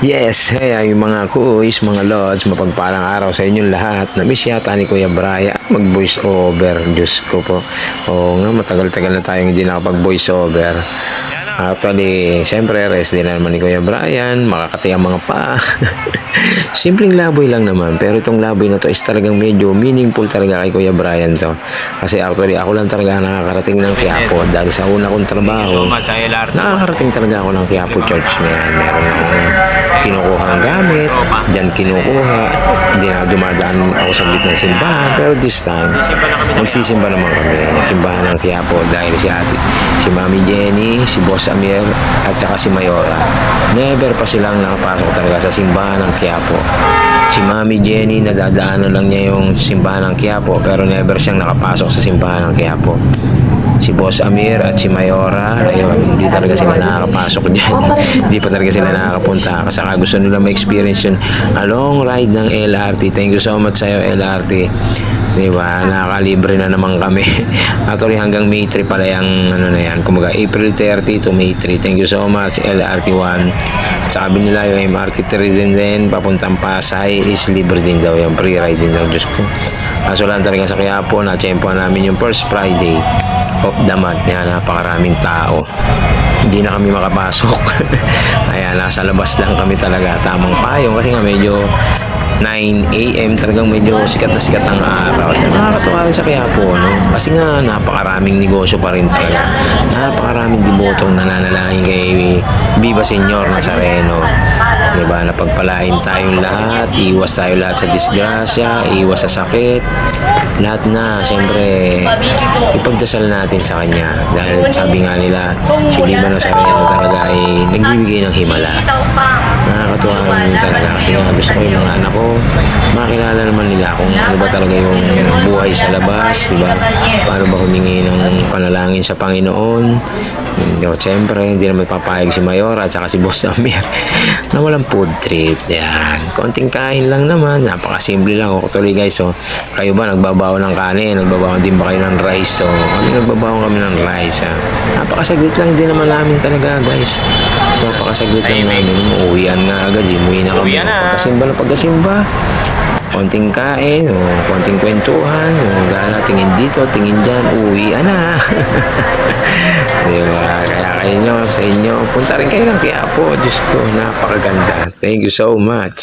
Yes, hey, ay mga kuys, mga lods, mapagpalang araw sa inyong lahat. Na-miss yata ni Kuya Brian mag-voice over. Diyos ko po. Oo nga, matagal-tagal na tayong hindi nakapag-voice over. Actually, siyempre, rest din na naman ni Kuya Brian, makakati ang mga pa. Simpleng laboy lang naman, pero itong laboy na to is talagang medyo meaningful talaga kay Kuya Brian to. Kasi actually, ako lang talaga nakakarating ng Quiapo dahil sa una kong trabaho, nakakarating talaga ako ng Quiapo Church na yan. Meron akong kinukuha ang gamit, dyan kinukuha, hindi na dumadaan ako sa gitna ng simbahan, pero this time, magsisimba naman kami ng simbahan ng Quiapo dahil si ate, si Mami Jenny, si Boss Amir, at saka si Mayora. Never pa silang nakapasok talaga sa simbahan ng Quiapo. Si Mami Jenny, nadadaanan lang niya yung simbahan ng Quiapo, pero never siyang nakapasok sa simbahan ng Quiapo. Si Boss Amir at si Mayora, ayun, hindi talaga sila nakakapasok dyan. Hindi pa talaga sila nakakapunta. Kasi gusto nila ma-experience yun. A long ride ng LRT. Thank you so much sa'yo, LRT. Diba? Nakakalibre na naman kami. Actually, hanggang May 3 pala yung ano na yan. Kumaga, April 30 to May 3. Thank you so much, LRT 1. Sabi nila yung MRT 3 din, papuntang Pasay is libre din daw. Yung free ride din daw. Diyos ko. Kaso lang talaga sa Quiapo, na-tsempohan namin yung first Friday of the month. Yan, napakaraming tao. Hindi na kami makapasok. Ayan, nasa labas lang kami talaga. Tamang payong kasi nga medyo 9 AM talagang medyo sikat na sikat ang araw. At nakakatuwa rin sa Quiapo, no? Kasi nga napakaraming negosyo pa rin talaga. Napakaraming debotong nananalangin kay Viva Señor Nazareno. Diba? Napagpalain tayong lahat, iwas tayo lahat sa disgrasya, iwas sa sakit. Lahat na, siyempre, ipagdasal natin sa Kanya. Dahil sabi nga nila, si Viva Nazareno talaga ay nagbibigay ng himala. Nakakatuwa rin talaga kasi nga gusto ko yung mga anak ko makilala naman nila kung ano ba talaga yung buhay sa labas, diba? Paano ba humingi ng panalangin sa Panginoon. Siyempre, hindi naman papayag si Mayor at saka si Boss Amir na walang food trip. Yan. Konting kain lang naman. Napakasimple lang. O, tuloy guys, so, kayo ba nagbabawa ng kanin? Nagbabawa din ba kayo ng rice? So, nagbabawa kami ng rice. Ha? Napakasaglit lang din naman namin talaga guys. Napakasaglit lang namin. Uuwian nga agad. Umuwi na kami. Pagkasimba na pagkasimba. Konting kain, o konting kwentuhan, o gala, tingin dito, tingin dyan, uwi na. Diba? Kaya kayo nyo, sa inyo, punta rin kayo ng Quiapo. Diyos ko, napakaganda. Thank you so much.